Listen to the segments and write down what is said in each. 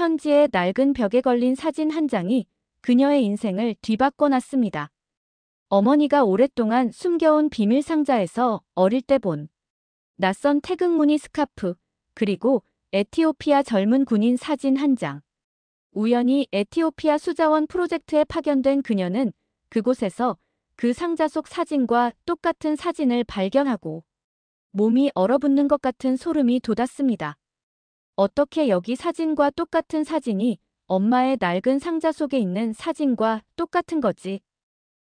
현지의 낡은 벽에 걸린 사진 한 장이 그녀의 인생을 뒤바꿔 놨습니다. 어머니가 오랫동안 숨겨온 비밀 상자에서 어릴 때 본 낯선 태극무늬 스카프, 그리고 에티오피아 젊은 군인 사진 한 장. 우연히 에티오피아 수자원 프로젝트에 파견된 그녀는 그곳에서 그 상자 속 사진과 똑같은 사진을 발견하고 몸이 얼어붙는 것 같은 소름이 돋았습니다. 어떻게 여기 사진과 똑같은 사진이 엄마의 낡은 상자 속에 있는 사진과 똑같은 거지?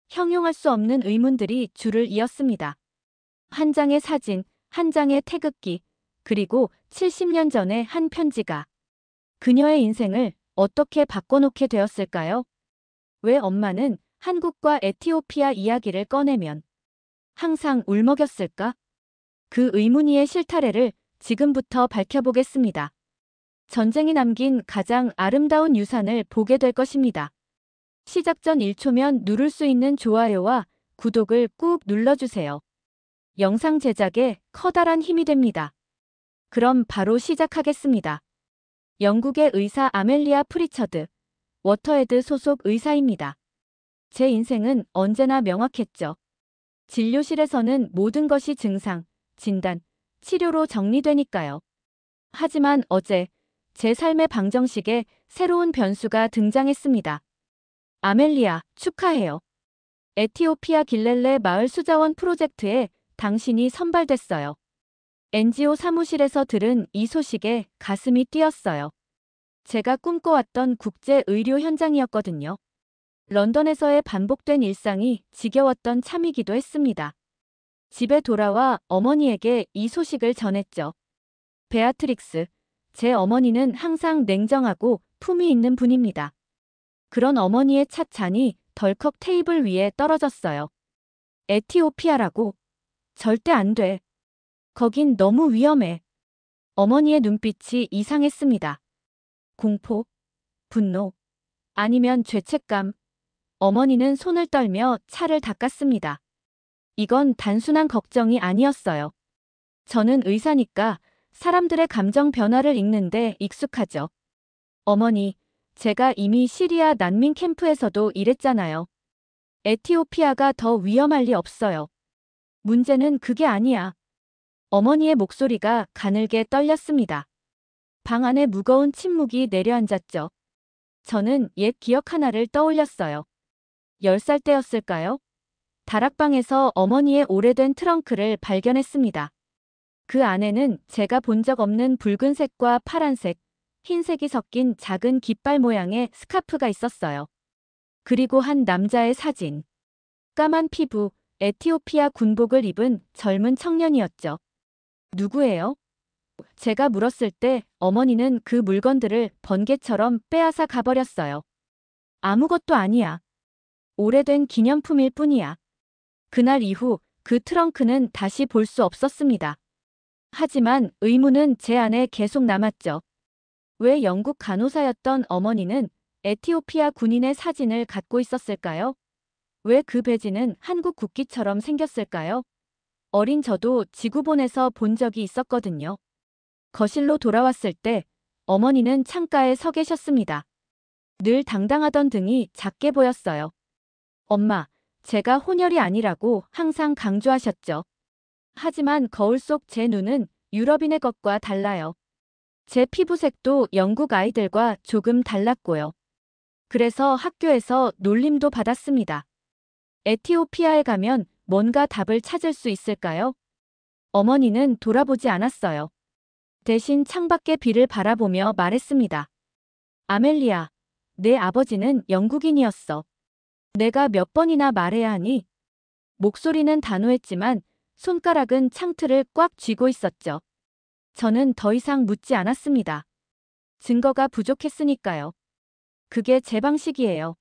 형용할 수 없는 의문들이 줄을 이었습니다. 한 장의 사진, 한 장의 태극기, 그리고 70년 전의 한 편지가 그녀의 인생을 어떻게 바꿔놓게 되었을까요? 왜 엄마는 한국과 에티오피아 이야기를 꺼내면 항상 울먹였을까? 그 의문이의 실타래를 지금부터 밝혀보겠습니다. 전쟁이 남긴 가장 아름다운 유산을 보게 될 것입니다. 시작 전 1초면 누를 수 있는 좋아요와 구독을 꾹 눌러주세요. 영상 제작에 커다란 힘이 됩니다. 그럼 바로 시작하겠습니다. 영국의 의사 아멜리아 프리처드, 워터헤드 소속 의사입니다. 제 인생은 언제나 명확했죠. 진료실에서는 모든 것이 증상, 진단, 치료로 정리되니까요. 하지만 어제 제 삶의 방정식에 새로운 변수가 등장했습니다. 아멜리아, 축하해요. 에티오피아 길렐레 마을 수자원 프로젝트에 당신이 선발됐어요. NGO 사무실에서 들은 이 소식에 가슴이 뛰었어요. 제가 꿈꿔왔던 국제 의료 현장이었거든요. 런던에서의 반복된 일상이 지겨웠던 참이기도 했습니다. 집에 돌아와 어머니에게 이 소식을 전했죠. 베아트릭스, 제 어머니는 항상 냉정하고 품이 있는 분입니다. 그런 어머니의 찻 잔이 덜컥 테이블 위에 떨어졌어요. 에티오피아라고? 절대 안 돼. 거긴 너무 위험해. 어머니의 눈빛이 이상했습니다. 공포, 분노, 아니면 죄책감. 어머니는 손을 떨며 차를 닦았습니다. 이건 단순한 걱정이 아니었어요. 저는 의사니까 사람들의 감정 변화를 읽는데 익숙하죠. 어머니, 제가 이미 시리아 난민 캠프에서도 일했잖아요. 에티오피아가 더 위험할 리 없어요. 문제는 그게 아니야. 어머니의 목소리가 가늘게 떨렸습니다. 방 안에 무거운 침묵이 내려앉았죠. 저는 옛 기억 하나를 떠올렸어요. 10살 때였을까요? 다락방에서 어머니의 오래된 트렁크를 발견했습니다. 그 안에는 제가 본 적 없는 붉은색과 파란색, 흰색이 섞인 작은 깃발 모양의 스카프가 있었어요. 그리고 한 남자의 사진. 까만 피부, 에티오피아 군복을 입은 젊은 청년이었죠. 누구예요? 제가 물었을 때 어머니는 그 물건들을 번개처럼 빼앗아 가버렸어요. 아무것도 아니야. 오래된 기념품일 뿐이야. 그날 이후 그 트렁크는 다시 볼 수 없었습니다. 하지만 의문은 제 안에 계속 남았죠. 왜 영국 간호사였던 어머니는 에티오피아 군인의 사진을 갖고 있었을까요? 왜 그 배지는 한국 국기처럼 생겼을까요? 어린 저도 지구본에서 본 적이 있었거든요. 거실로 돌아왔을 때 어머니는 창가에 서 계셨습니다. 늘 당당하던 등이 작게 보였어요. 엄마, 제가 혼혈이 아니라고 항상 강조하셨죠. 하지만 거울 속 제 눈은 유럽인의 것과 달라요. 제 피부색도 영국 아이들과 조금 달랐고요. 그래서 학교에서 놀림도 받았습니다. 에티오피아에 가면 뭔가 답을 찾을 수 있을까요? 어머니는 돌아보지 않았어요. 대신 창밖의 비를 바라보며 말했습니다. 아멜리아, 내 아버지는 영국인이었어. 내가 몇 번이나 말해야 하니? 목소리는 단호했지만 손가락은 창틀을 꽉 쥐고 있었죠. 저는 더 이상 묻지 않았습니다. 증거가 부족했으니까요. 그게 제 방식이에요.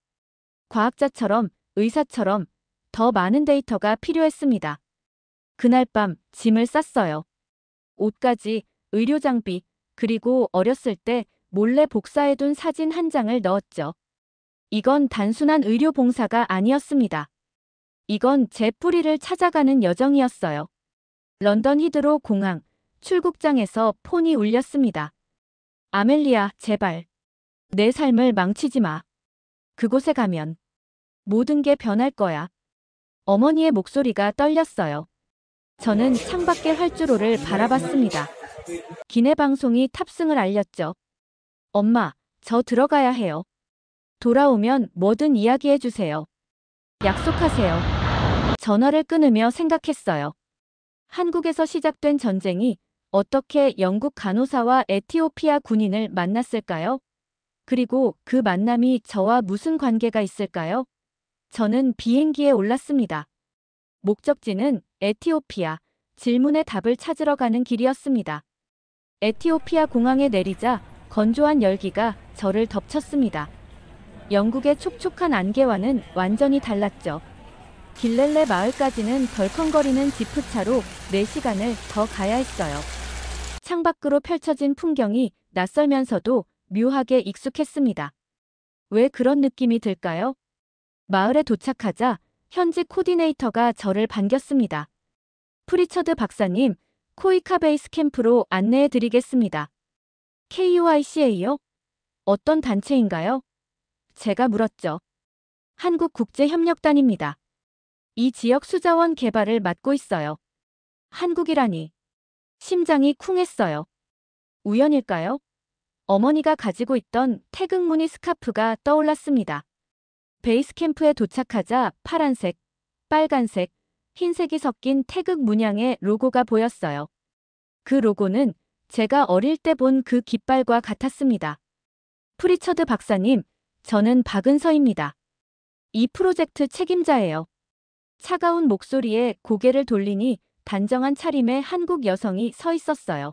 과학자처럼, 의사처럼 더 많은 데이터가 필요했습니다. 그날 밤 짐을 쌌어요. 옷까지, 의료장비, 그리고 어렸을 때 몰래 복사해둔 사진 한 장을 넣었죠. 이건 단순한 의료 봉사가 아니었습니다. 이건 제 뿌리를 찾아가는 여정이었어요. 런던 히드로 공항, 출국장에서 폰이 울렸습니다. 아멜리아, 제발. 내 삶을 망치지 마. 그곳에 가면 모든 게 변할 거야. 어머니의 목소리가 떨렸어요. 저는 창밖의 활주로를 바라봤습니다. 기내 방송이 탑승을 알렸죠. 엄마, 저 들어가야 해요. 돌아오면 뭐든 이야기해 주세요. 약속하세요. 전화를 끊으며 생각했어요. 한국에서 시작된 전쟁이 어떻게 영국 간호사와 에티오피아 군인을 만났을까요? 그리고 그 만남이 저와 무슨 관계가 있을까요? 저는 비행기에 올랐습니다. 목적지는 에티오피아. 질문의 답을 찾으러 가는 길이었습니다. 에티오피아 공항에 내리자 건조한 열기가 저를 덮쳤습니다. 영국의 촉촉한 안개와는 완전히 달랐죠. 길렐레 마을까지는 덜컹거리는 지프차로 4시간을 더 가야 했어요. 창밖으로 펼쳐진 풍경이 낯설면서도 묘하게 익숙했습니다. 왜 그런 느낌이 들까요? 마을에 도착하자 현지 코디네이터가 저를 반겼습니다. 프리처드 박사님, 코이카 베이스 캠프로 안내해 드리겠습니다. KUICA요? 어떤 단체인가요? 제가 물었죠. 한국국제협력단입니다. 이 지역 수자원 개발을 맡고 있어요. 한국이라니. 심장이 쿵했어요. 우연일까요? 어머니가 가지고 있던 태극 무늬 스카프가 떠올랐습니다. 베이스 캠프에 도착하자 파란색, 빨간색, 흰색이 섞인 태극 문양의 로고가 보였어요. 그 로고는 제가 어릴 때 본 그 깃발과 같았습니다. 프리처드 박사님, 저는 박은서입니다. 이 프로젝트 책임자예요. 차가운 목소리에 고개를 돌리니 단정한 차림의 한국 여성이 서 있었어요.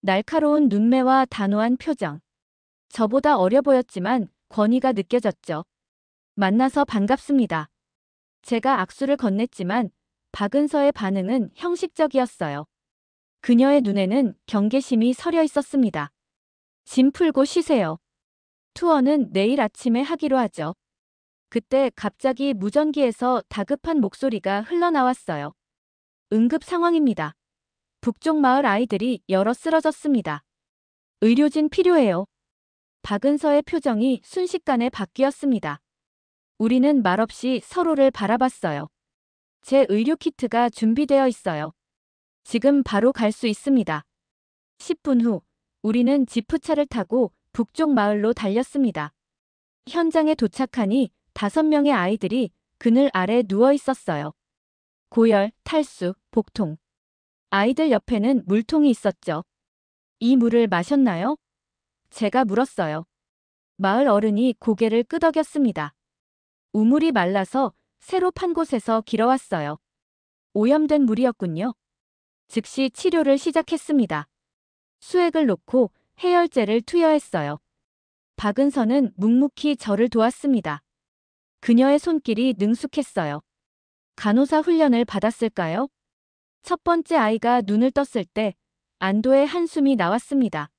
날카로운 눈매와 단호한 표정. 저보다 어려 보였지만 권위가 느껴졌죠. 만나서 반갑습니다. 제가 악수를 건넸지만 박은서의 반응은 형식적이었어요. 그녀의 눈에는 경계심이 서려 있었습니다. 짐 풀고 쉬세요. 투어는 내일 아침에 하기로 하죠. 그때 갑자기 무전기에서 다급한 목소리가 흘러나왔어요. 응급 상황입니다. 북쪽 마을 아이들이 여러 쓰러졌습니다. 의료진 필요해요. 박은서의 표정이 순식간에 바뀌었습니다. 우리는 말없이 서로를 바라봤어요. 제 의료 키트가 준비되어 있어요. 지금 바로 갈 수 있습니다. 10분 후, 우리는 지프차를 타고 북쪽 마을로 달렸습니다. 현장에 도착하니 5명의 아이들이 그늘 아래 누워 있었어요. 고열, 탈수, 복통. 아이들 옆에는 물통이 있었죠. 이 물을 마셨나요? 제가 물었어요. 마을 어른이 고개를 끄덕였습니다. 우물이 말라서 새로 판 곳에서 길어왔어요. 오염된 물이었군요. 즉시 치료를 시작했습니다. 수액을 놓고 해열제를 투여했어요. 박은서는 묵묵히 저를 도왔습니다. 그녀의 손길이 능숙했어요. 간호사 훈련을 받았을까요? 첫 번째 아이가 눈을 떴을 때 안도의 한숨이 나왔습니다.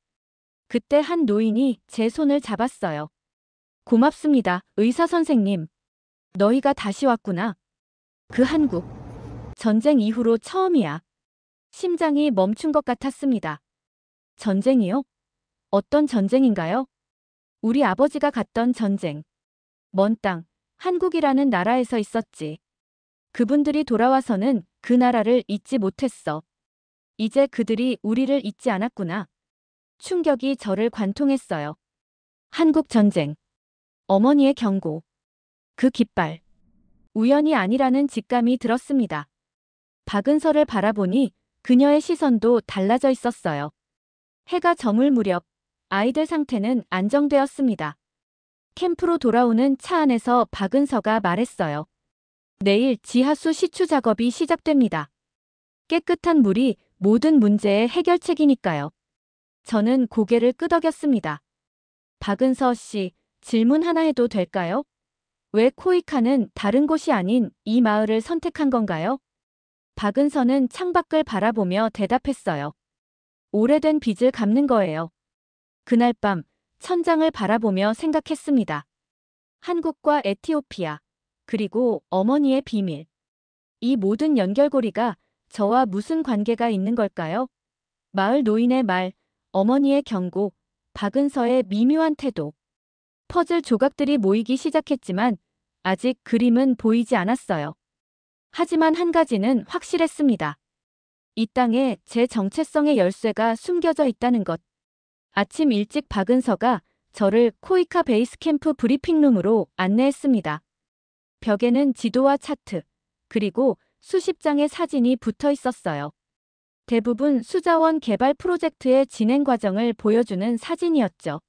그때 한 노인이 제 손을 잡았어요. 고맙습니다, 의사 선생님. 너희가 다시 왔구나. 그 한국. 전쟁 이후로 처음이야. 심장이 멈춘 것 같았습니다. 전쟁이요? 어떤 전쟁인가요? 우리 아버지가 갔던 전쟁. 먼 땅, 한국이라는 나라에서 있었지. 그분들이 돌아와서는 그 나라를 잊지 못했어. 이제 그들이 우리를 잊지 않았구나. 충격이 저를 관통했어요. 한국 전쟁. 어머니의 경고. 그 깃발. 우연이 아니라는 직감이 들었습니다. 박은서를 바라보니 그녀의 시선도 달라져 있었어요. 해가 저물 무렵 아이들 상태는 안정되었습니다. 캠프로 돌아오는 차 안에서 박은서가 말했어요. 내일 지하수 시추 작업이 시작됩니다. 깨끗한 물이 모든 문제의 해결책이니까요. 저는 고개를 끄덕였습니다. 박은서 씨, 질문 하나 해도 될까요? 왜 코이카는 다른 곳이 아닌 이 마을을 선택한 건가요? 박은서는 창밖을 바라보며 대답했어요. 오래된 빚을 갚는 거예요. 그날 밤 천장을 바라보며 생각했습니다. 한국과 에티오피아, 그리고 어머니의 비밀. 이 모든 연결고리가 저와 무슨 관계가 있는 걸까요? 마을 노인의 말, 어머니의 경고, 박은서의 미묘한 태도. 퍼즐 조각들이 모이기 시작했지만 아직 그림은 보이지 않았어요. 하지만 한 가지는 확실했습니다. 이 땅에 제 정체성의 열쇠가 숨겨져 있다는 것. 아침 일찍 박은서가 저를 코이카 베이스 캠프 브리핑룸으로 안내했습니다. 벽에는 지도와 차트, 그리고 수십 장의 사진이 붙어 있었어요. 대부분 수자원 개발 프로젝트의 진행 과정을 보여주는 사진이었죠.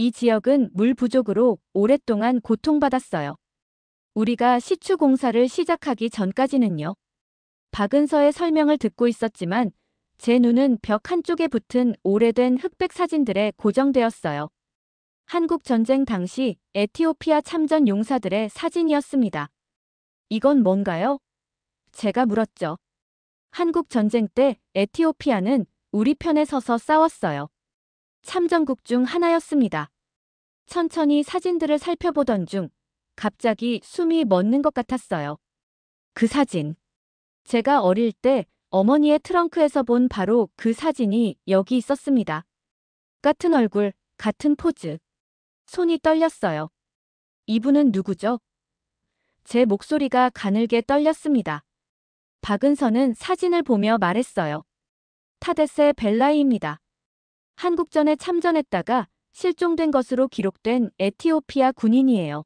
이 지역은 물 부족으로 오랫동안 고통받았어요. 우리가 시추 공사를 시작하기 전까지는요. 박은서의 설명을 듣고 있었지만 제 눈은 벽 한쪽에 붙은 오래된 흑백 사진들에 고정되었어요. 한국 전쟁 당시 에티오피아 참전 용사들의 사진이었습니다. 이건 뭔가요? 제가 물었죠. 한국 전쟁 때 에티오피아는 우리 편에 서서 싸웠어요. 참전국 중 하나였습니다. 천천히 사진들을 살펴보던 중 갑자기 숨이 멎는 것 같았어요. 그 사진. 제가 어릴 때 어머니의 트렁크에서 본 바로 그 사진이 여기 있었습니다. 같은 얼굴, 같은 포즈. 손이 떨렸어요. 이분은 누구죠? 제 목소리가 가늘게 떨렸습니다. 박은서는 사진을 보며 말했어요. 타데세 벨라이입니다. 한국전에 참전했다가 실종된 것으로 기록된 에티오피아 군인이에요.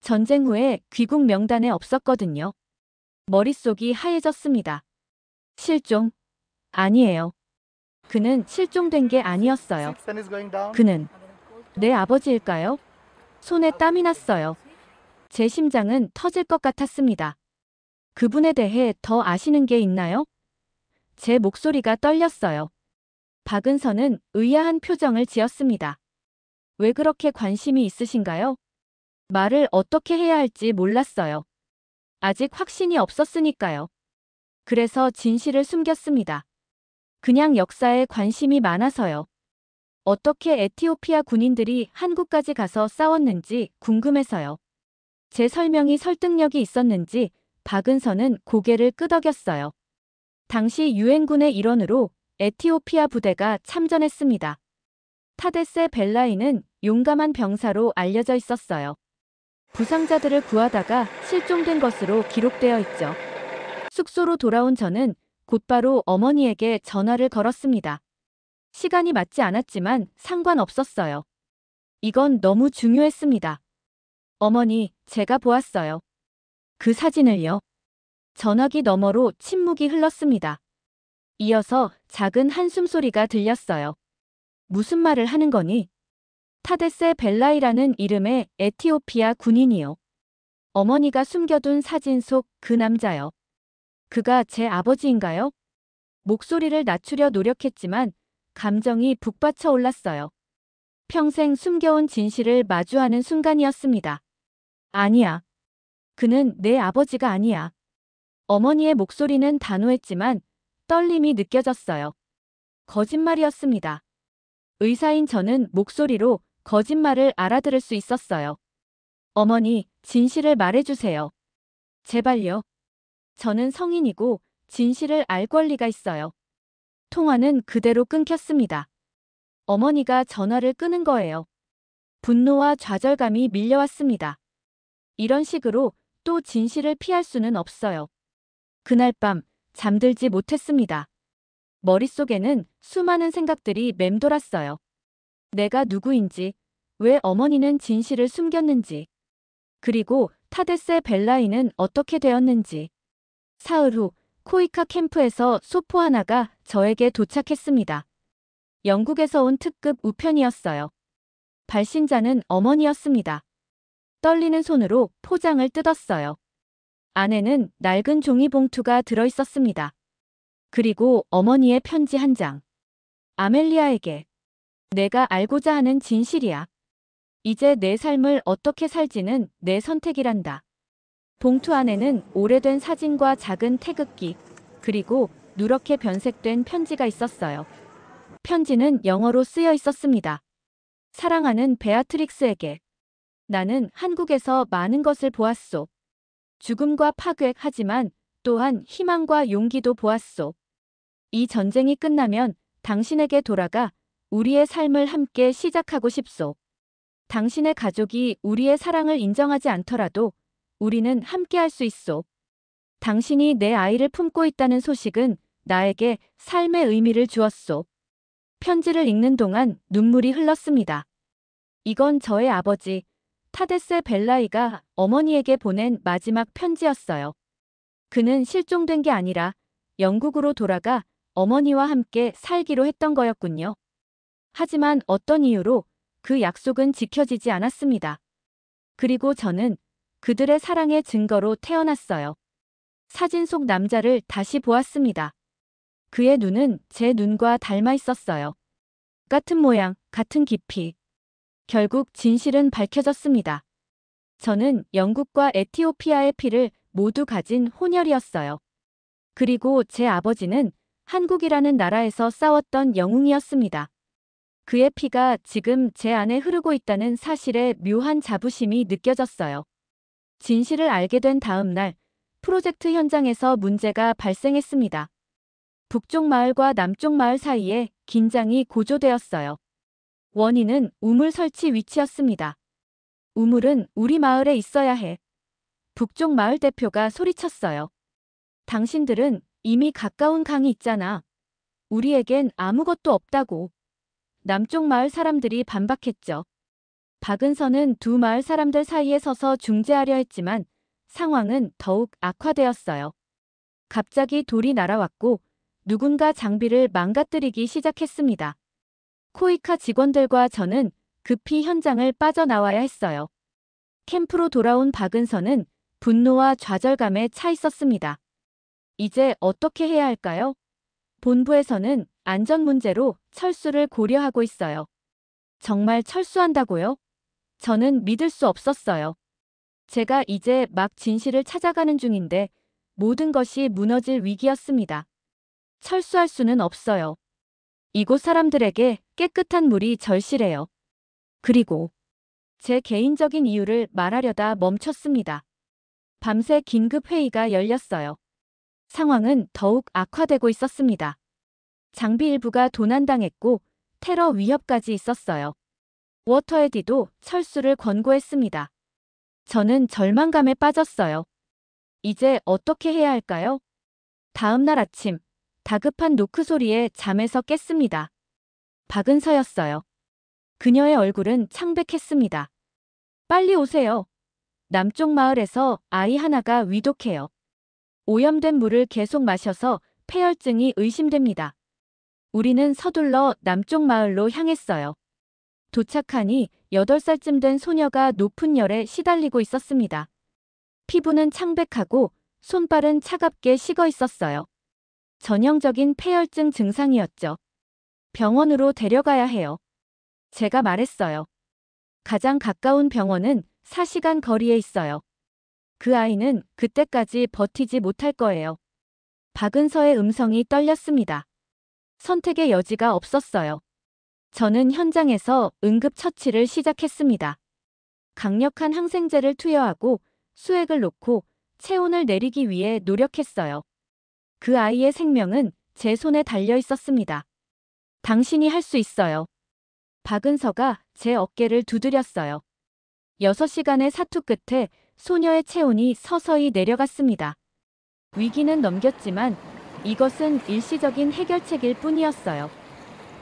전쟁 후에 귀국 명단에 없었거든요. 머릿속이 하얘졌습니다. 실종? 아니에요. 그는 실종된 게 아니었어요. 그는 내 아버지일까요? 손에 땀이 났어요. 제 심장은 터질 것 같았습니다. 그분에 대해 더 아시는 게 있나요? 제 목소리가 떨렸어요. 박은서는 의아한 표정을 지었습니다. 왜 그렇게 관심이 있으신가요? 말을 어떻게 해야 할지 몰랐어요. 아직 확신이 없었으니까요. 그래서 진실을 숨겼습니다. 그냥 역사에 관심이 많아서요. 어떻게 에티오피아 군인들이 한국까지 가서 싸웠는지 궁금해서요. 제 설명이 설득력이 있었는지 박은서는 고개를 끄덕였어요. 당시 유엔군의 일원으로 에티오피아 부대가 참전했습니다. 타데세 벨라이는 용감한 병사로 알려져 있었어요. 부상자들을 구하다가 실종된 것으로 기록되어 있죠. 숙소로 돌아온 저는 곧바로 어머니에게 전화를 걸었습니다. 시간이 맞지 않았지만 상관없었어요. 이건 너무 중요했습니다. 어머니, 제가 보았어요. 그 사진을요. 전화기 너머로 침묵이 흘렀습니다. 이어서 작은 한숨 소리가 들렸어요. 무슨 말을 하는 거니? 타데세 벨라이라는 이름의 에티오피아 군인이요. 어머니가 숨겨둔 사진 속 그 남자요. 그가 제 아버지인가요? 목소리를 낮추려 노력했지만 감정이 북받쳐 올랐어요. 평생 숨겨온 진실을 마주하는 순간이었습니다. 아니야. 그는 내 아버지가 아니야. 어머니의 목소리는 단호했지만 떨림이 느껴졌어요. 거짓말이었습니다. 의사인 저는 목소리로 거짓말을 알아들을 수 있었어요. 어머니, 진실을 말해주세요. 제발요. 저는 성인이고 진실을 알 권리가 있어요. 통화는 그대로 끊겼습니다. 어머니가 전화를 끄는 거예요. 분노와 좌절감이 밀려왔습니다. 이런 식으로 또 진실을 피할 수는 없어요. 그날 밤 잠들지 못했습니다. 머릿속에는 수많은 생각들이 맴돌았어요. 내가 누구인지, 왜 어머니는 진실을 숨겼는지, 그리고 타데세 벨라이는 어떻게 되었는지. 사흘 후 코이카 캠프에서 소포 하나가 저에게 도착했습니다. 영국에서 온 특급 우편이었어요. 발신자는 어머니였습니다. 떨리는 손으로 포장을 뜯었어요. 안에는 낡은 종이봉투가 들어있었습니다. 그리고 어머니의 편지 한 장. 아멜리아에게. 내가 알고자 하는 진실이야. 이제 내 삶을 어떻게 살지는 내 선택이란다. 봉투 안에는 오래된 사진과 작은 태극기, 그리고 누렇게 변색된 편지가 있었어요. 편지는 영어로 쓰여 있었습니다. 사랑하는 베아트릭스에게. 나는 한국에서 많은 것을 보았소. 죽음과 파괴 하지만 또한 희망과 용기도 보았소. 이 전쟁이 끝나면 당신에게 돌아가 우리의 삶을 함께 시작하고 싶소. 당신의 가족이 우리의 사랑을 인정하지 않더라도 우리는 함께할 수 있소. 당신이 내 아이를 품고 있다는 소식은 나에게 삶의 의미를 주었소. 편지를 읽는 동안 눈물이 흘렀습니다. 이건 저의 아버지, 타데세 벨라이가 어머니에게 보낸 마지막 편지였어요. 그는 실종된 게 아니라 영국으로 돌아가 어머니와 함께 살기로 했던 거였군요. 하지만 어떤 이유로 그 약속은 지켜지지 않았습니다. 그리고 저는 그들의 사랑의 증거로 태어났어요. 사진 속 남자를 다시 보았습니다. 그의 눈은 제 눈과 닮아 있었어요. 같은 모양, 같은 깊이. 결국 진실은 밝혀졌습니다. 저는 영국과 에티오피아의 피를 모두 가진 혼혈이었어요. 그리고 제 아버지는 한국이라는 나라에서 싸웠던 영웅이었습니다. 그의 피가 지금 제 안에 흐르고 있다는 사실에 묘한 자부심이 느껴졌어요. 진실을 알게 된 다음 날, 프로젝트 현장에서 문제가 발생했습니다. 북쪽 마을과 남쪽 마을 사이에 긴장이 고조되었어요. 원인은 우물 설치 위치였습니다. 우물은 우리 마을에 있어야 해. 북쪽 마을 대표가 소리쳤어요. 당신들은 이미 가까운 강이 있잖아. 우리에겐 아무것도 없다고. 남쪽 마을 사람들이 반박했죠. 박은서는 두 마을 사람들 사이에 서서 중재하려 했지만 상황은 더욱 악화되었어요. 갑자기 돌이 날아왔고 누군가 장비를 망가뜨리기 시작했습니다. 코이카 직원들과 저는 급히 현장을 빠져나와야 했어요. 캠프로 돌아온 박은서는 분노와 좌절감에 차 있었습니다. 이제 어떻게 해야 할까요? 본부에서는 안전 문제로 철수를 고려하고 있어요. 정말 철수한다고요? 저는 믿을 수 없었어요. 제가 이제 막 진실을 찾아가는 중인데 모든 것이 무너질 위기였습니다. 철수할 수는 없어요. 이곳 사람들에게 깨끗한 물이 절실해요. 그리고 제 개인적인 이유를 말하려다 멈췄습니다. 밤새 긴급 회의가 열렸어요. 상황은 더욱 악화되고 있었습니다. 장비 일부가 도난당했고 테러 위협까지 있었어요. 워터에디도 철수를 권고했습니다. 저는 절망감에 빠졌어요. 이제 어떻게 해야 할까요? 다음 날 아침, 다급한 노크 소리에 잠에서 깼습니다. 박은서였어요. 그녀의 얼굴은 창백했습니다. 빨리 오세요. 남쪽 마을에서 아이 하나가 위독해요. 오염된 물을 계속 마셔서 폐혈증이 의심됩니다. 우리는 서둘러 남쪽 마을로 향했어요. 도착하니 8살쯤 된 소녀가 높은 열에 시달리고 있었습니다. 피부는 창백하고 손발은 차갑게 식어 있었어요. 전형적인 폐혈증 증상이었죠. 병원으로 데려가야 해요. 제가 말했어요. 가장 가까운 병원은 4시간 거리에 있어요. 그 아이는 그때까지 버티지 못할 거예요. 박은서의 음성이 떨렸습니다. 선택의 여지가 없었어요. 저는 현장에서 응급처치를 시작했습니다. 강력한 항생제를 투여하고 수액을 놓고 체온을 내리기 위해 노력했어요. 그 아이의 생명은 제 손에 달려 있었습니다. 당신이 할 수 있어요. 박은서가 제 어깨를 두드렸어요. 6시간의 사투 끝에 소녀의 체온이 서서히 내려갔습니다. 위기는 넘겼지만 이것은 일시적인 해결책일 뿐이었어요.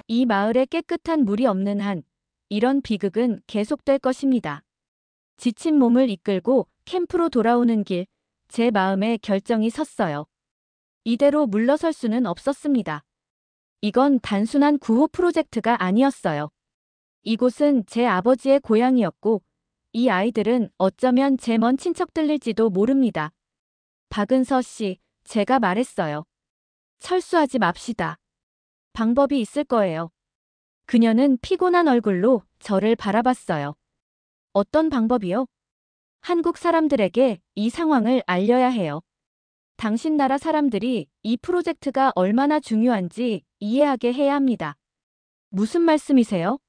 이 마을에 깨끗한 물이 없는 한 이런 비극은 계속될 것입니다. 지친 몸을 이끌고 캠프로 돌아오는 길, 제 마음에 결정이 섰어요. 이대로 물러설 수는 없었습니다. 이건 단순한 구호 프로젝트가 아니었어요. 이곳은 제 아버지의 고향이었고 이 아이들은 어쩌면 제 먼 친척들일지도 모릅니다. 박은서 씨, 제가 말했어요. 철수하지 맙시다. 방법이 있을 거예요. 그녀는 피곤한 얼굴로 저를 바라봤어요. 어떤 방법이요? 한국 사람들에게 이 상황을 알려야 해요. 당신 나라 사람들이 이 프로젝트가 얼마나 중요한지 이해하게 해야 합니다. 무슨 말씀이세요?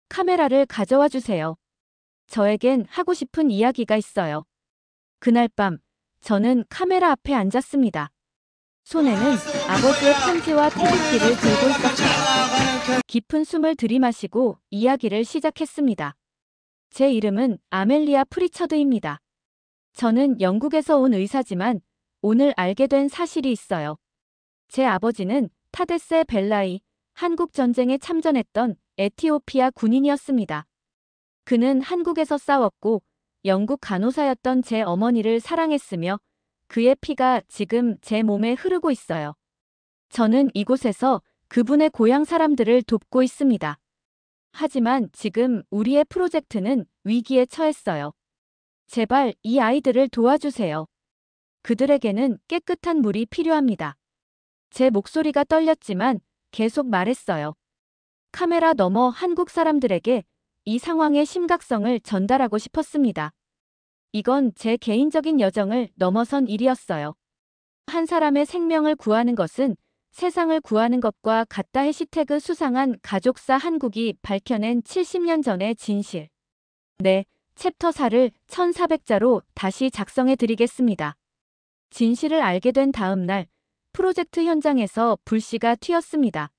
카메라를 가져와 주세요. 저에겐 하고 싶은 이야기가 있어요. 그날 밤, 저는 카메라 앞에 앉았습니다. 손에는 아버지의 편지와 태극기를 들고 있었어요. 깊은 숨을 들이마시고 이야기를 시작했습니다. 제 이름은 아멜리아 프리처드입니다. 저는 영국에서 온 의사지만 오늘 알게 된 사실이 있어요. 제 아버지는 타데세 벨라이, 한국전쟁에 참전했던 에티오피아 군인이었습니다. 그는 한국에서 싸웠고 영국 간호사였던 제 어머니를 사랑했으며 그의 피가 지금 제 몸에 흐르고 있어요. 저는 이곳에서 그분의 고향 사람들을 돕고 있습니다. 하지만 지금 우리의 프로젝트는 위기에 처했어요. 제발 이 아이들을 도와주세요. 그들에게는 깨끗한 물이 필요합니다. 제 목소리가 떨렸지만 계속 말했어요. 카메라 너머 한국 사람들에게 이 상황의 심각성을 전달하고 싶었습니다. 이건 제 개인적인 여정을 넘어선 일이었어요. 한 사람의 생명을 구하는 것은 세상을 구하는 것과 같다. 해시태그 수상한 가족사 한국이 밝혀낸 70년 전의 진실. 네, 챕터 4를 1400자로 다시 작성해 드리겠습니다. 진실을 알게 된 다음 날 프로젝트 현장에서 불씨가 튀었습니다.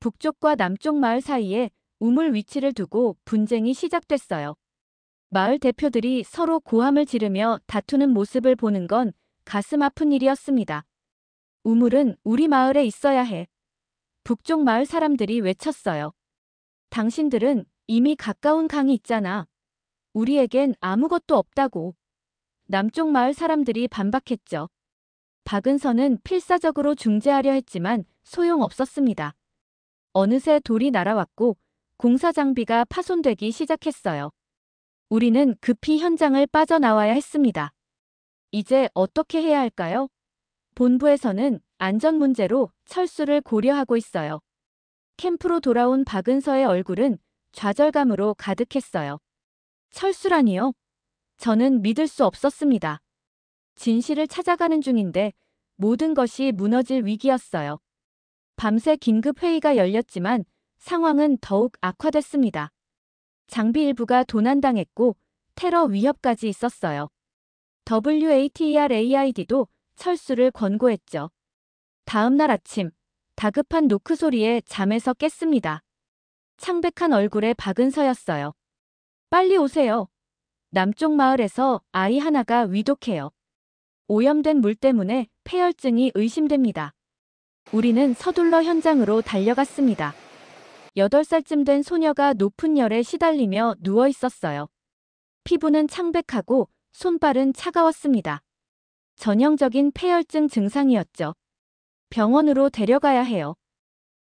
북쪽과 남쪽 마을 사이에 우물 위치를 두고 분쟁이 시작됐어요. 마을 대표들이 서로 고함을 지르며 다투는 모습을 보는 건 가슴 아픈 일이었습니다. 우물은 우리 마을에 있어야 해. 북쪽 마을 사람들이 외쳤어요. 당신들은 이미 가까운 강이 있잖아. 우리에겐 아무것도 없다고. 남쪽 마을 사람들이 반박했죠. 박은서는 필사적으로 중재하려 했지만 소용없었습니다. 어느새 돌이 날아왔고 공사 장비가 파손되기 시작했어요. 우리는 급히 현장을 빠져나와야 했습니다. 이제 어떻게 해야 할까요? 본부에서는 안전 문제로 철수를 고려하고 있어요. 캠프로 돌아온 박은서의 얼굴은 좌절감으로 가득했어요. 철수라니요? 저는 믿을 수 없었습니다. 진실을 찾아가는 중인데 모든 것이 무너질 위기였어요. 밤새 긴급 회의가 열렸지만 상황은 더욱 악화됐습니다. 장비 일부가 도난당했고 테러 위협까지 있었어요. WATERAID도 철수를 권고했죠. 다음 날 아침, 다급한 노크 소리에 잠에서 깼습니다. 창백한 얼굴의 박은서였어요. 빨리 오세요. 남쪽 마을에서 아이 하나가 위독해요. 오염된 물 때문에 폐혈증이 의심됩니다. 우리는 서둘러 현장으로 달려갔습니다. 8살쯤 된 소녀가 높은 열에 시달리며 누워 있었어요. 피부는 창백하고 손발은 차가웠습니다. 전형적인 폐혈증 증상이었죠. 병원으로 데려가야 해요.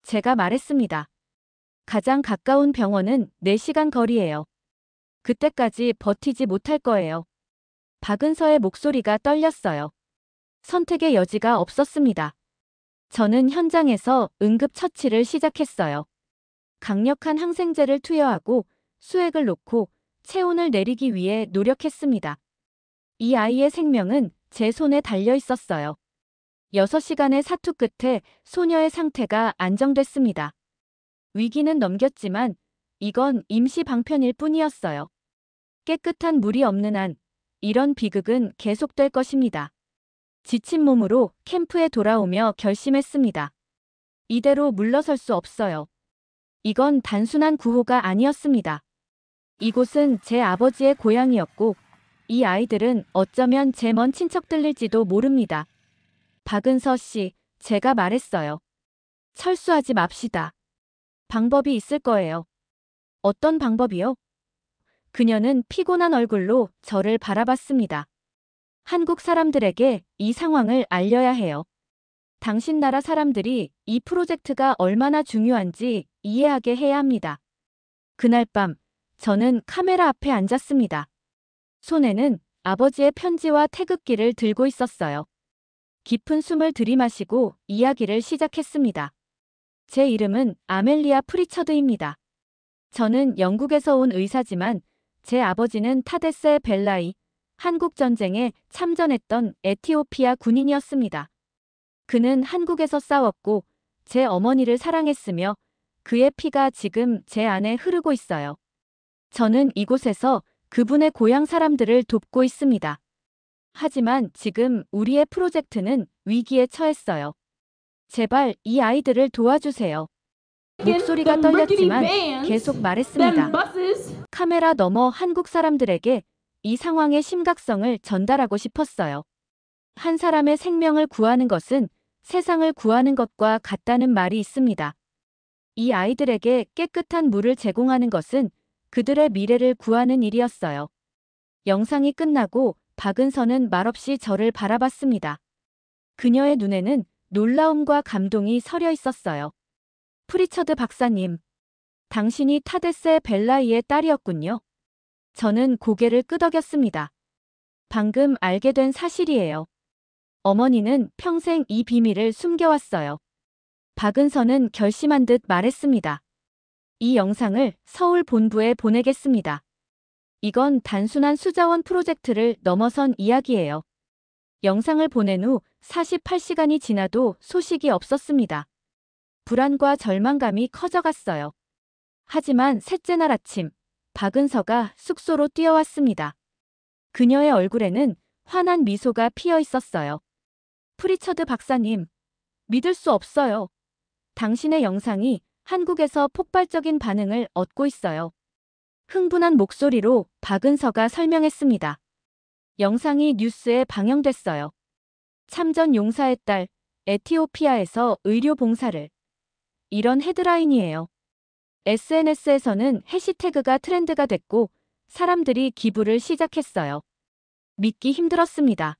제가 말했습니다. 가장 가까운 병원은 4시간 거리예요. 그때까지 버티지 못할 거예요. 박은서의 목소리가 떨렸어요. 선택의 여지가 없었습니다. 저는 현장에서 응급처치를 시작했어요. 강력한 항생제를 투여하고 수액을 놓고 체온을 내리기 위해 노력했습니다. 이 아이의 생명은 제 손에 달려 있었어요. 6시간의 사투 끝에 소녀의 상태가 안정됐습니다. 위기는 넘겼지만 이건 임시 방편일 뿐이었어요. 깨끗한 물이 없는 한 이런 비극은 계속될 것입니다. 지친 몸으로 캠프에 돌아오며 결심했습니다. 이대로 물러설 수 없어요. 이건 단순한 구호가 아니었습니다. 이곳은 제 아버지의 고향이었고 이 아이들은 어쩌면 제 먼 친척들일지도 모릅니다. 박은서 씨, 제가 말했어요. 철수하지 맙시다. 방법이 있을 거예요. 어떤 방법이요? 그녀는 피곤한 얼굴로 저를 바라봤습니다. 한국 사람들에게 이 상황을 알려야 해요. 당신 나라 사람들이 이 프로젝트가 얼마나 중요한지 이해하게 해야 합니다. 그날 밤, 저는 카메라 앞에 앉았습니다. 손에는 아버지의 편지와 태극기를 들고 있었어요. 깊은 숨을 들이마시고 이야기를 시작했습니다. 제 이름은 아멜리아 프리처드입니다. 저는 영국에서 온 의사지만 제 아버지는 타데세 벨라이, 한국전쟁에 참전했던 에티오피아 군인이었습니다. 그는 한국에서 싸웠고 제 어머니를 사랑했으며 그의 피가 지금 제 안에 흐르고 있어요. 저는 이곳에서 그분의 고향 사람들을 돕고 있습니다. 하지만 지금 우리의 프로젝트는 위기에 처했어요. 제발 이 아이들을 도와주세요. 목소리가 떨렸지만 계속 말했습니다. 카메라 너머 한국 사람들에게 이 상황의 심각성을 전달하고 싶었어요. 한 사람의 생명을 구하는 것은 세상을 구하는 것과 같다는 말이 있습니다. 이 아이들에게 깨끗한 물을 제공하는 것은 그들의 미래를 구하는 일이었어요. 영상이 끝나고 박은서는 말없이 저를 바라봤습니다. 그녀의 눈에는 놀라움과 감동이 서려 있었어요. 프리처드 박사님, 당신이 타데세 벨라이의 딸이었군요. 저는 고개를 끄덕였습니다. 방금 알게 된 사실이에요. 어머니는 평생 이 비밀을 숨겨왔어요. 박은서는 결심한 듯 말했습니다. 이 영상을 서울 본부에 보내겠습니다. 이건 단순한 수자원 프로젝트를 넘어선 이야기예요. 영상을 보낸 후 48시간이 지나도 소식이 없었습니다. 불안과 절망감이 커져갔어요. 하지만 셋째 날 아침, 박은서가 숙소로 뛰어왔습니다. 그녀의 얼굴에는 환한 미소가 피어 있었어요. 프리처드 박사님, 믿을 수 없어요. 당신의 영상이 한국에서 폭발적인 반응을 얻고 있어요. 흥분한 목소리로 박은서가 설명했습니다. 영상이 뉴스에 방영됐어요. 참전 용사의 딸, 에티오피아에서 의료 봉사를. 이런 헤드라인이에요. SNS에서는 해시태그가 트렌드가 됐고 사람들이 기부를 시작했어요. 믿기 힘들었습니다.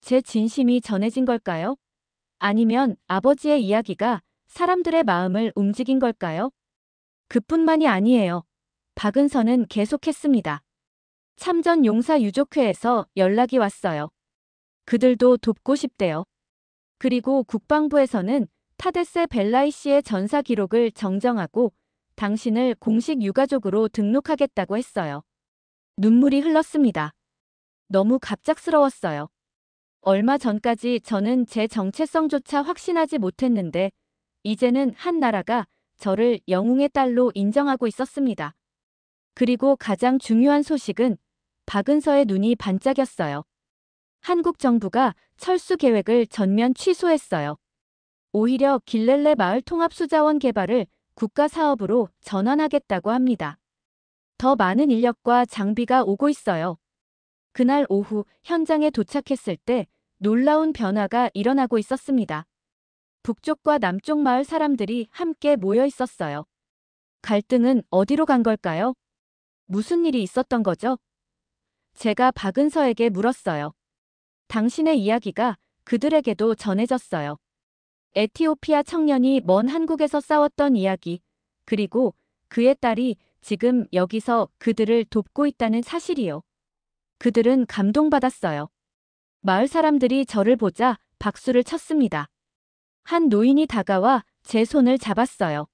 제 진심이 전해진 걸까요? 아니면 아버지의 이야기가 사람들의 마음을 움직인 걸까요? 그뿐만이 아니에요. 박은서는 계속했습니다. 참전 용사 유족회에서 연락이 왔어요. 그들도 돕고 싶대요. 그리고 국방부에서는 타데세 벨라이 씨의 전사 기록을 정정하고 당신을 공식 유가족으로 등록하겠다고 했어요. 눈물이 흘렀습니다. 너무 갑작스러웠어요. 얼마 전까지 저는 제 정체성조차 확신하지 못했는데 이제는 한 나라가 저를 영웅의 딸로 인정하고 있었습니다. 그리고 가장 중요한 소식은 박은서의 눈이 반짝였어요. 한국 정부가 철수 계획을 전면 취소했어요. 오히려 길렐레 마을 통합수자원 개발을 국가 사업으로 전환하겠다고 합니다. 더 많은 인력과 장비가 오고 있어요. 그날 오후 현장에 도착했을 때 놀라운 변화가 일어나고 있었습니다. 북쪽과 남쪽 마을 사람들이 함께 모여 있었어요. 갈등은 어디로 간 걸까요? 무슨 일이 있었던 거죠? 제가 박은서에게 물었어요. 당신의 이야기가 그들에게도 전해졌어요. 에티오피아 청년이 먼 한국에서 싸웠던 이야기, 그리고 그의 딸이 지금 여기서 그들을 돕고 있다는 사실이요. 그들은 감동받았어요. 마을 사람들이 저를 보자 박수를 쳤습니다. 한 노인이 다가와 제 손을 잡았어요.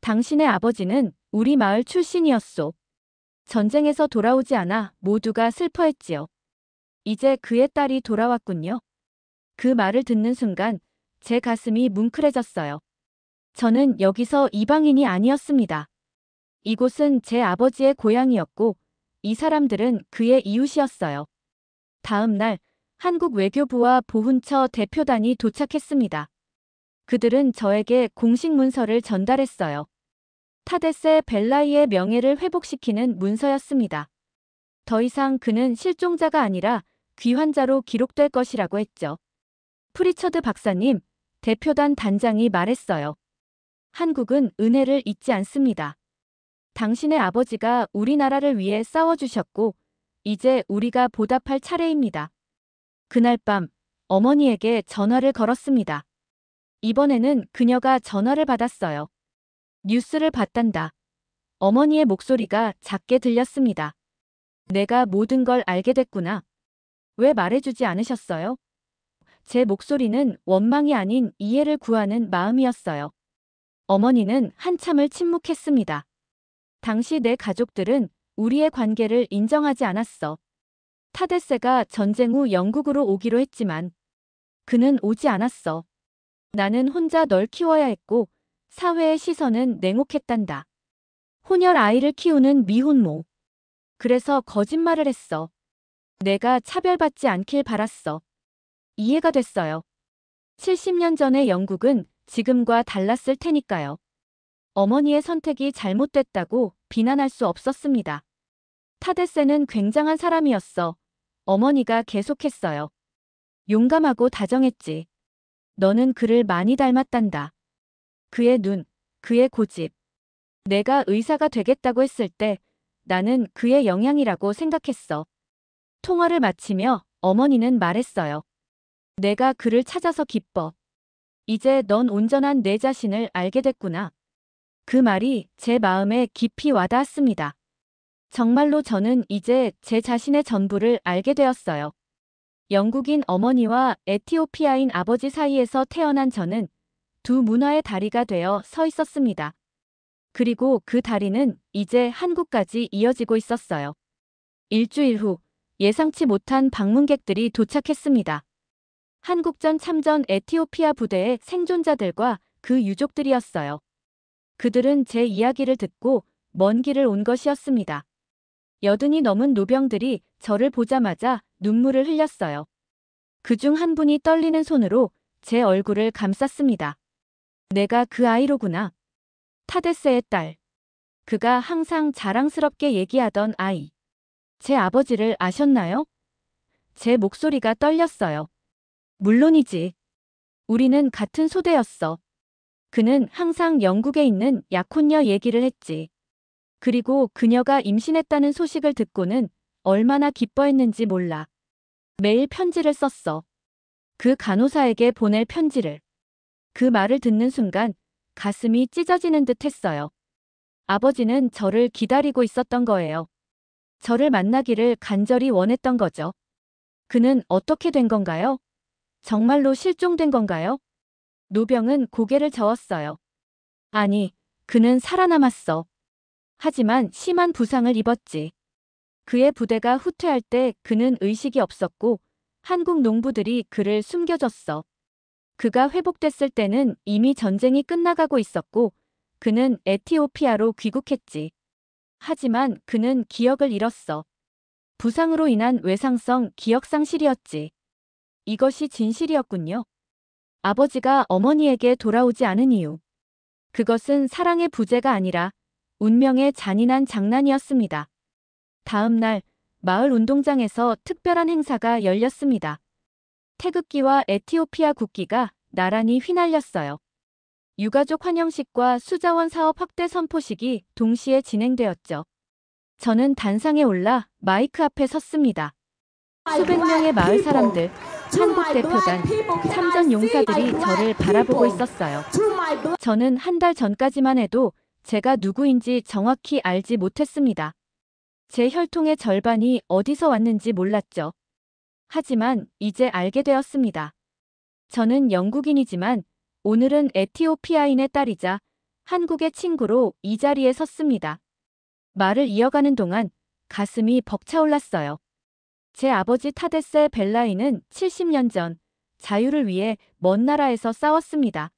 당신의 아버지는 우리 마을 출신이었소. 전쟁에서 돌아오지 않아 모두가 슬퍼했지요. 이제 그의 딸이 돌아왔군요. 그 말을 듣는 순간 제 가슴이 뭉클해졌어요. 저는 여기서 이방인이 아니었습니다. 이곳은 제 아버지의 고향이었고 이 사람들은 그의 이웃이었어요. 다음 날 한국 외교부와 보훈처 대표단이 도착했습니다. 그들은 저에게 공식 문서를 전달했어요. 타데세 벨라이의 명예를 회복시키는 문서였습니다. 더 이상 그는 실종자가 아니라 귀환자로 기록될 것이라고 했죠. 프리처드 박사님, 대표단 단장이 말했어요. 한국은 은혜를 잊지 않습니다. 당신의 아버지가 우리나라를 위해 싸워주셨고 이제 우리가 보답할 차례입니다. 그날 밤 어머니에게 전화를 걸었습니다. 이번에는 그녀가 전화를 받았어요. 뉴스를 봤단다. 어머니의 목소리가 작게 들렸습니다. 내가 모든 걸 알게 됐구나. 왜 말해주지 않으셨어요? 제 목소리는 원망이 아닌 이해를 구하는 마음이었어요. 어머니는 한참을 침묵했습니다. 당시 내 가족들은 우리의 관계를 인정하지 않았어. 타데세가 전쟁 후 영국으로 오기로 했지만 그는 오지 않았어. 나는 혼자 널 키워야 했고 사회의 시선은 냉혹했단다. 혼혈 아이를 키우는 미혼모. 그래서 거짓말을 했어. 내가 차별받지 않길 바랐어. 이해가 됐어요. 70년 전의 영국은 지금과 달랐을 테니까요. 어머니의 선택이 잘못됐다고 비난할 수 없었습니다. 타데세는 굉장한 사람이었어. 어머니가 계속했어요. 용감하고 다정했지. 너는 그를 많이 닮았단다. 그의 눈, 그의 고집. 내가 의사가 되겠다고 했을 때 나는 그의 영향이라고 생각했어. 통화를 마치며 어머니는 말했어요. 내가 그를 찾아서 기뻐. 이제 넌 온전한 내 자신을 알게 됐구나. 그 말이 제 마음에 깊이 와닿았습니다. 정말로 저는 이제 제 자신의 전부를 알게 되었어요. 영국인 어머니와 에티오피아인 아버지 사이에서 태어난 저는 두 문화의 다리가 되어 서 있었습니다. 그리고 그 다리는 이제 한국까지 이어지고 있었어요. 일주일 후 예상치 못한 방문객들이 도착했습니다. 한국전 참전 에티오피아 부대의 생존자들과 그 유족들이었어요. 그들은 제 이야기를 듣고 먼 길을 온 것이었습니다. 80이 넘은 노병들이 저를 보자마자 눈물을 흘렸어요. 그중 한 분이 떨리는 손으로 제 얼굴을 감쌌습니다. 내가 그 아이로구나. 타데세의 딸. 그가 항상 자랑스럽게 얘기하던 아이. 제 아버지를 아셨나요? 제 목소리가 떨렸어요. 물론이지. 우리는 같은 소대였어. 그는 항상 영국에 있는 약혼녀 얘기를 했지. 그리고 그녀가 임신했다는 소식을 듣고는 얼마나 기뻐했는지 몰라. 매일 편지를 썼어. 그 간호사에게 보낼 편지를. 그 말을 듣는 순간 가슴이 찢어지는 듯 했어요. 아버지는 저를 기다리고 있었던 거예요. 저를 만나기를 간절히 원했던 거죠. 그는 어떻게 된 건가요? 정말로 실종된 건가요? 노병은 고개를 저었어요. 아니, 그는 살아남았어. 하지만 심한 부상을 입었지. 그의 부대가 후퇴할 때 그는 의식이 없었고 한국 농부들이 그를 숨겨줬어. 그가 회복됐을 때는 이미 전쟁이 끝나가고 있었고 그는 에티오피아로 귀국했지. 하지만 그는 기억을 잃었어. 부상으로 인한 외상성 기억상실이었지. 이것이 진실이었군요. 아버지가 어머니에게 돌아오지 않은 이유. 그것은 사랑의 부재가 아니라 운명의 잔인한 장난이었습니다. 다음 날 마을 운동장에서 특별한 행사가 열렸습니다. 태극기와 에티오피아 국기가 나란히 휘날렸어요. 유가족 환영식과 수자원 사업 확대 선포식이 동시에 진행되었죠. 저는 단상에 올라 마이크 앞에 섰습니다. 수백 명의 마을 사람들, 한국 대표단, 참전 용사들이 저를 바라보고 있었어요. 저는 한 달 전까지만 해도 제가 누구인지 정확히 알지 못했습니다. 제 혈통의 절반이 어디서 왔는지 몰랐죠. 하지만 이제 알게 되었습니다. 저는 영국인이지만 오늘은 에티오피아인의 딸이자 한국의 친구로 이 자리에 섰습니다. 말을 이어가는 동안 가슴이 벅차올랐어요. 제 아버지 타데세 벨라이는 70년 전 자유를 위해 먼 나라에서 싸웠습니다.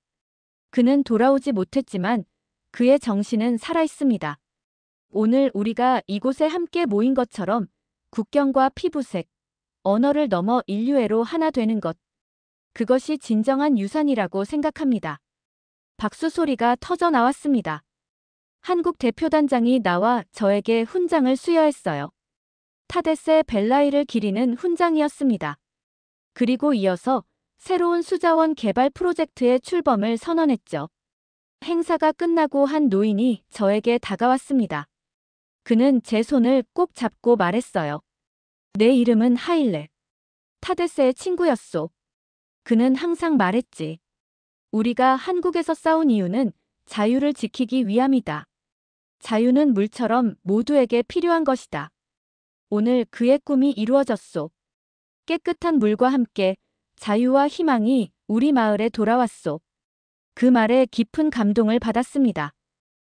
그는 돌아오지 못했지만 그의 정신은 살아있습니다. 오늘 우리가 이곳에 함께 모인 것처럼 국경과 피부색, 언어를 넘어 인류애로 하나 되는 것. 그것이 진정한 유산이라고 생각합니다. 박수 소리가 터져 나왔습니다. 한국 대표단장이 나와 저에게 훈장을 수여했어요. 타데세 벨라이를 기리는 훈장이었습니다. 그리고 이어서 새로운 수자원 개발 프로젝트의 출범을 선언했죠. 행사가 끝나고 한 노인이 저에게 다가왔습니다. 그는 제 손을 꼭 잡고 말했어요. 내 이름은 하일레. 타데세의 친구였소. 그는 항상 말했지. 우리가 한국에서 싸운 이유는 자유를 지키기 위함이다. 자유는 물처럼 모두에게 필요한 것이다. 오늘 그의 꿈이 이루어졌소. 깨끗한 물과 함께 자유와 희망이 우리 마을에 돌아왔소. 그 말에 깊은 감동을 받았습니다.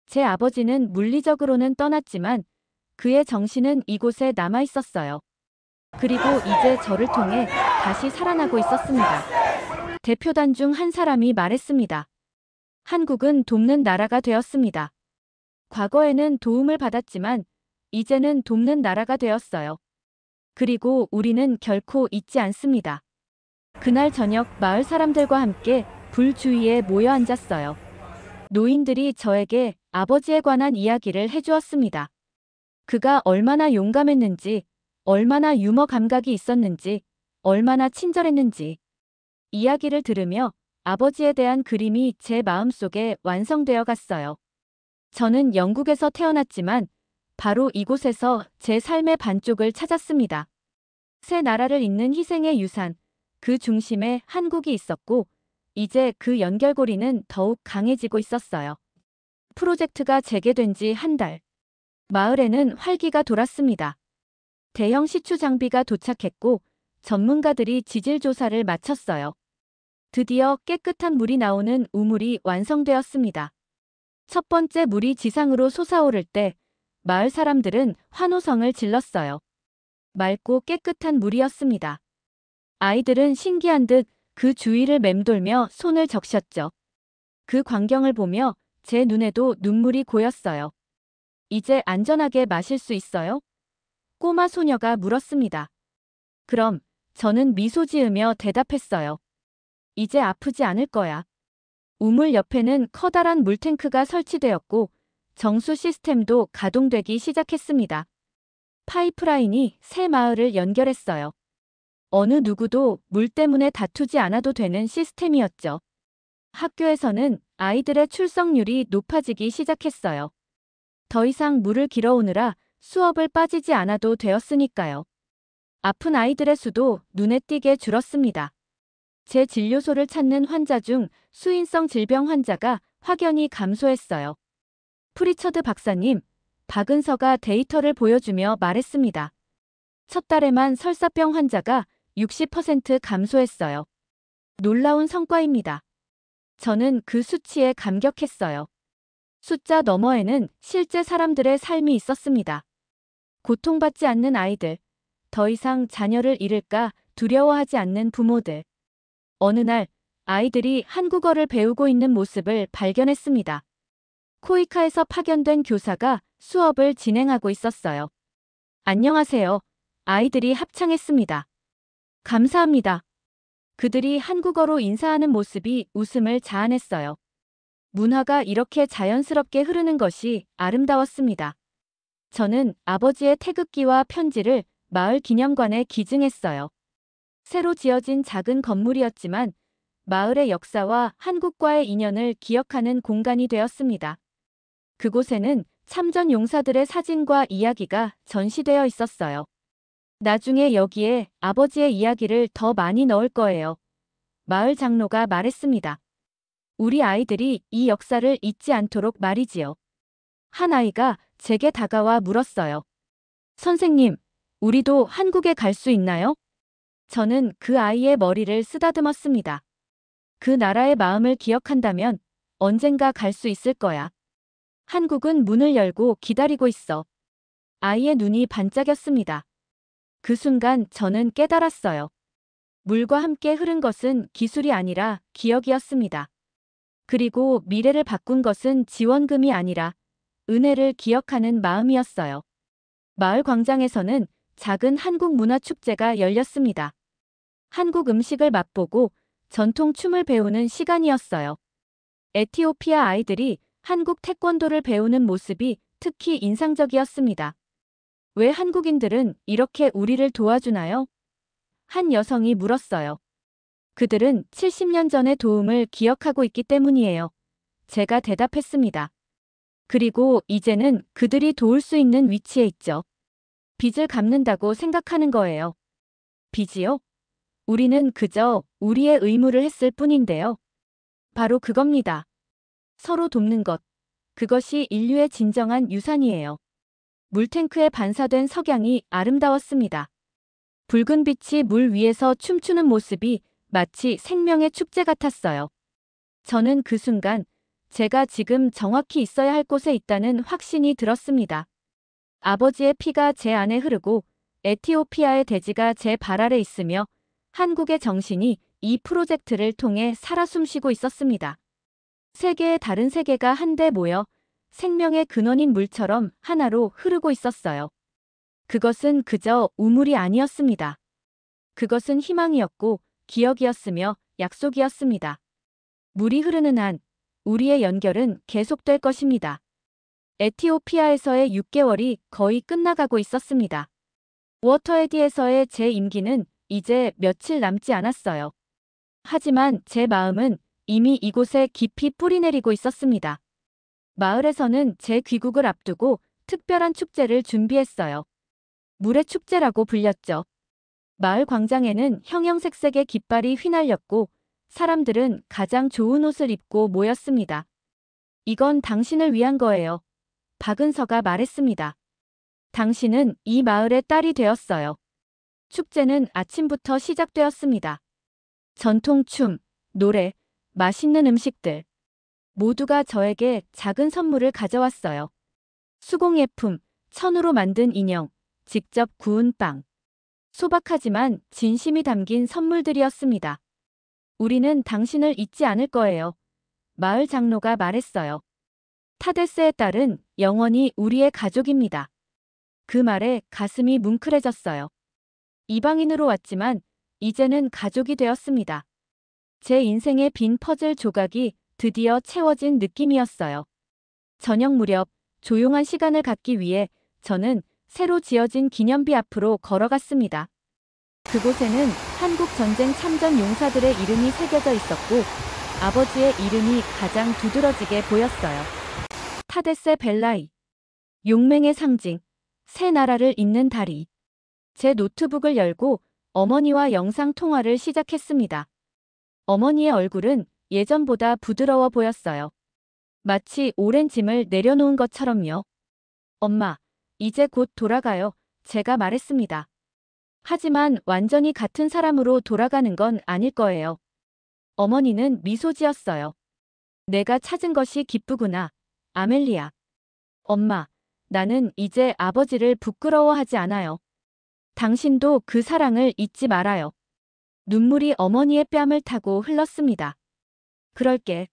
제 아버지는 물리적으로는 떠났지만 그의 정신은 이곳에 남아 있었어요. 그리고 이제 저를 통해 다시 살아나고 있었습니다. 대표단 중 한 사람이 말했습니다. 한국은 돕는 나라가 되었습니다. 과거에는 도움을 받았지만 이제는 돕는 나라가 되었어요. 그리고 우리는 결코 잊지 않습니다. 그날 저녁 마을 사람들과 함께 불 주위에 모여 앉았어요. 노인들이 저에게 아버지에 관한 이야기를 해주었습니다. 그가 얼마나 용감했는지, 얼마나 유머 감각이 있었는지, 얼마나 친절했는지. 이야기를 들으며 아버지에 대한 그림이 제 마음속에 완성되어 갔어요. 저는 영국에서 태어났지만 바로 이곳에서 제 삶의 반쪽을 찾았습니다. 새 나라를 잇는 희생의 유산, 그 중심에 한국이 있었고, 이제 그 연결고리는 더욱 강해지고 있었어요. 프로젝트가 재개된 지 한 달. 마을에는 활기가 돌았습니다. 대형 시추 장비가 도착했고, 전문가들이 지질 조사를 마쳤어요. 드디어 깨끗한 물이 나오는 우물이 완성되었습니다. 첫 번째 물이 지상으로 솟아오를 때 마을 사람들은 환호성을 질렀어요. 맑고 깨끗한 물이었습니다. 아이들은 신기한 듯 그 주위를 맴돌며 손을 적셨죠. 그 광경을 보며 제 눈에도 눈물이 고였어요. 이제 안전하게 마실 수 있어요? 꼬마 소녀가 물었습니다. 그럼 저는 미소 지으며 대답했어요. 이제 아프지 않을 거야. 우물 옆에는 커다란 물탱크가 설치되었고 정수 시스템도 가동되기 시작했습니다. 파이프라인이 새 마을을 연결했어요. 어느 누구도 물 때문에 다투지 않아도 되는 시스템이었죠. 학교에서는 아이들의 출석률이 높아지기 시작했어요. 더 이상 물을 길어오느라 수업을 빠지지 않아도 되었으니까요. 아픈 아이들의 수도 눈에 띄게 줄었습니다. 제 진료소를 찾는 환자 중 수인성 질병 환자가 확연히 감소했어요. 프리처드 박사님, 박은서가 데이터를 보여주며 말했습니다. 첫 달에만 설사병 환자가 60% 감소했어요. 놀라운 성과입니다. 저는 그 수치에 감격했어요. 숫자 너머에는 실제 사람들의 삶이 있었습니다. 고통받지 않는 아이들, 더 이상 자녀를 잃을까 두려워하지 않는 부모들. 어느 날 아이들이 한국어를 배우고 있는 모습을 발견했습니다. 코이카에서 파견된 교사가 수업을 진행하고 있었어요. 안녕하세요. 아이들이 합창했습니다. 감사합니다. 그들이 한국어로 인사하는 모습이 웃음을 자아냈어요. 문화가 이렇게 자연스럽게 흐르는 것이 아름다웠습니다. 저는 아버지의 태극기와 편지를 마을 기념관에 기증했어요. 새로 지어진 작은 건물이었지만 마을의 역사와 한국과의 인연을 기억하는 공간이 되었습니다. 그곳에는 참전 용사들의 사진과 이야기가 전시되어 있었어요. 나중에 여기에 아버지의 이야기를 더 많이 넣을 거예요. 마을 장로가 말했습니다. 우리 아이들이 이 역사를 잊지 않도록 말이지요. 한 아이가 제게 다가와 물었어요. 선생님, 우리도 한국에 갈 수 있나요? 저는 그 아이의 머리를 쓰다듬었습니다. 그 나라의 마음을 기억한다면 언젠가 갈 수 있을 거야. 한국은 문을 열고 기다리고 있어. 아이의 눈이 반짝였습니다. 그 순간 저는 깨달았어요. 물과 함께 흐른 것은 기술이 아니라 기억이었습니다. 그리고 미래를 바꾼 것은 지원금이 아니라 은혜를 기억하는 마음이었어요. 마을 광장에서는 작은 한국 문화축제가 열렸습니다. 한국 음식을 맛보고 전통 춤을 배우는 시간이었어요. 에티오피아 아이들이 한국 태권도를 배우는 모습이 특히 인상적이었습니다. 왜 한국인들은 이렇게 우리를 도와주나요? 한 여성이 물었어요. 그들은 70년 전의 도움을 기억하고 있기 때문이에요. 제가 대답했습니다. 그리고 이제는 그들이 도울 수 있는 위치에 있죠. 빚을 갚는다고 생각하는 거예요. 빚이요? 우리는 그저 우리의 의무를 했을 뿐인데요. 바로 그겁니다. 서로 돕는 것. 그것이 인류의 진정한 유산이에요. 물탱크에 반사된 석양이 아름다웠습니다. 붉은 빛이 물 위에서 춤추는 모습이 마치 생명의 축제 같았어요. 저는 그 순간 제가 지금 정확히 있어야 할 곳에 있다는 확신이 들었습니다. 아버지의 피가 제 안에 흐르고 에티오피아의 대지가 제 발 아래 있으며 한국의 정신이 이 프로젝트를 통해 살아 숨쉬고 있었습니다. 세계의 다른 세계가 한데 모여 생명의 근원인 물처럼 하나로 흐르고 있었어요. 그것은 그저 우물이 아니었습니다. 그것은 희망이었고 기억이었으며 약속이었습니다. 물이 흐르는 한 우리의 연결은 계속될 것입니다. 에티오피아에서의 6개월이 거의 끝나가고 있었습니다. 워터에디에서의 제 임기는 이제 며칠 남지 않았어요. 하지만 제 마음은 이미 이곳에 깊이 뿌리내리고 있었습니다. 마을에서는 제 귀국을 앞두고 특별한 축제를 준비했어요. 물의 축제라고 불렸죠. 마을 광장에는 형형색색의 깃발이 휘날렸고 사람들은 가장 좋은 옷을 입고 모였습니다. 이건 당신을 위한 거예요. 박은서가 말했습니다. 당신은 이 마을의 딸이 되었어요. 축제는 아침부터 시작되었습니다. 전통 춤, 노래, 맛있는 음식들. 모두가 저에게 작은 선물을 가져왔어요. 수공예품, 천으로 만든 인형, 직접 구운 빵. 소박하지만 진심이 담긴 선물들이었습니다. 우리는 당신을 잊지 않을 거예요. 마을 장로가 말했어요. 타데스의 딸은 영원히 우리의 가족입니다. 그 말에 가슴이 뭉클해졌어요. 이방인으로 왔지만 이제는 가족이 되었습니다. 제 인생의 빈 퍼즐 조각이 드디어 채워진 느낌이었어요. 저녁 무렵 조용한 시간을 갖기 위해 저는 새로 지어진 기념비 앞으로 걸어갔습니다. 그곳에는 한국전쟁 참전 용사들의 이름이 새겨져 있었고 아버지의 이름이 가장 두드러지게 보였어요. 타데세 벨라이. 용맹의 상징. 새 나라를 잇는 다리. 제 노트북을 열고 어머니와 영상 통화를 시작했습니다. 어머니의 얼굴은 예전보다 부드러워 보였어요. 마치 오랜 짐을 내려놓은 것처럼요. 엄마, 이제 곧 돌아가요. 제가 말했습니다. 하지만 완전히 같은 사람으로 돌아가는 건 아닐 거예요. 어머니는 미소 지었어요. 내가 찾은 것이 기쁘구나, 아멜리아. 엄마, 나는 이제 아버지를 부끄러워하지 않아요. 당신도 그 사랑을 잊지 말아요. 눈물이 어머니의 뺨을 타고 흘렀습니다. 그럴게.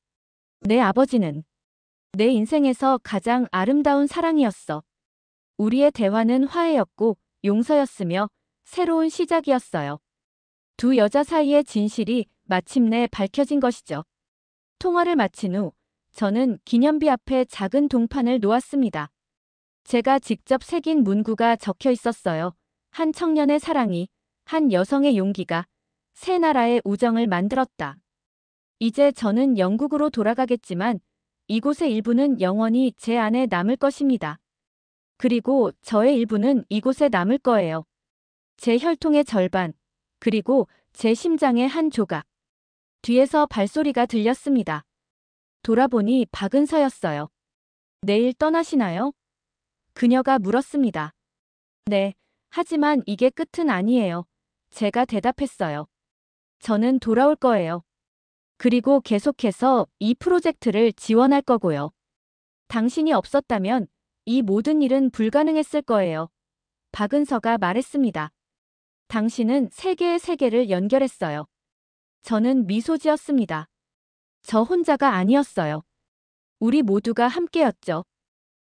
내 아버지는 내 인생에서 가장 아름다운 사랑이었어. 우리의 대화는 화해였고 용서였으며 새로운 시작이었어요. 두 여자 사이의 진실이 마침내 밝혀진 것이죠. 통화를 마친 후 저는 기념비 앞에 작은 동판을 놓았습니다. 제가 직접 새긴 문구가 적혀 있었어요. 한 청년의 사랑이, 한 여성의 용기가 새 나라의 우정을 만들었다. 이제 저는 영국으로 돌아가겠지만 이곳의 일부는 영원히 제 안에 남을 것입니다. 그리고 저의 일부는 이곳에 남을 거예요. 제 혈통의 절반, 그리고 제 심장의 한 조각. 뒤에서 발소리가 들렸습니다. 돌아보니 박은서였어요. 내일 떠나시나요? 그녀가 물었습니다. 네, 하지만 이게 끝은 아니에요. 제가 대답했어요. 저는 돌아올 거예요. 그리고 계속해서 이 프로젝트를 지원할 거고요. 당신이 없었다면 이 모든 일은 불가능했을 거예요. 박은서가 말했습니다. 당신은 세 개의 세계를 연결했어요. 저는 미소 지었습니다. 저 혼자가 아니었어요. 우리 모두가 함께였죠.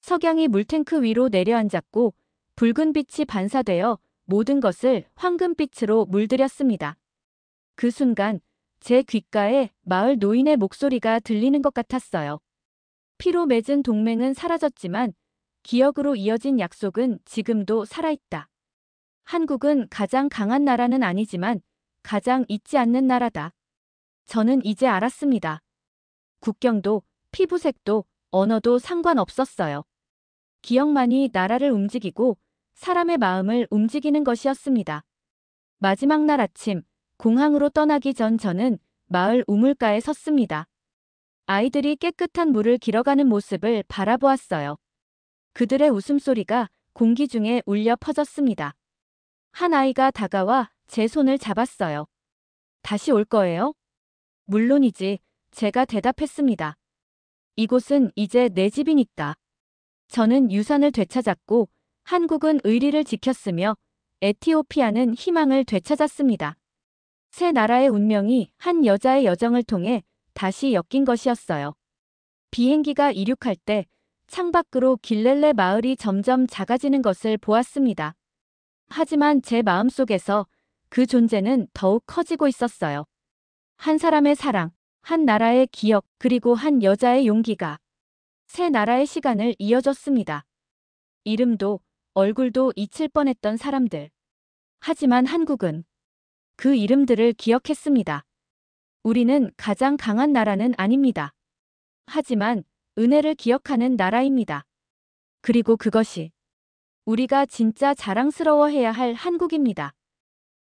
석양이 물탱크 위로 내려앉았고 붉은 빛이 반사되어 모든 것을 황금빛으로 물들였습니다. 그 순간 제 귓가에 마을 노인의 목소리가 들리는 것 같았어요. 피로 맺은 동맹은 사라졌지만 기억으로 이어진 약속은 지금도 살아있다. 한국은 가장 강한 나라는 아니지만 가장 잊지 않는 나라다. 저는 이제 알았습니다. 국경도, 피부색도, 언어도 상관없었어요. 기억만이 나라를 움직이고 사람의 마음을 움직이는 것이었습니다. 마지막 날 아침, 공항으로 떠나기 전 저는 마을 우물가에 섰습니다. 아이들이 깨끗한 물을 길어가는 모습을 바라보았어요. 그들의 웃음소리가 공기 중에 울려 퍼졌습니다. 한 아이가 다가와 제 손을 잡았어요. 다시 올 거예요? 물론이지, 제가 대답했습니다. 이곳은 이제 내 집이니까. 저는 유산을 되찾았고 한국은 의리를 지켰으며 에티오피아는 희망을 되찾았습니다. 새 나라의 운명이 한 여자의 여정을 통해 다시 엮인 것이었어요. 비행기가 이륙할 때 창밖으로 길렐레 마을이 점점 작아지는 것을 보았습니다. 하지만 제 마음속에서 그 존재는 더욱 커지고 있었어요. 한 사람의 사랑, 한 나라의 기억, 그리고 한 여자의 용기가 새 나라의 시간을 이어줬습니다. 이름도 얼굴도 잊힐 뻔했던 사람들. 하지만 한국은 그 이름들을 기억했습니다. 우리는 가장 강한 나라는 아닙니다. 하지만 은혜를 기억하는 나라입니다. 그리고 그것이 우리가 진짜 자랑스러워해야 할 한국입니다.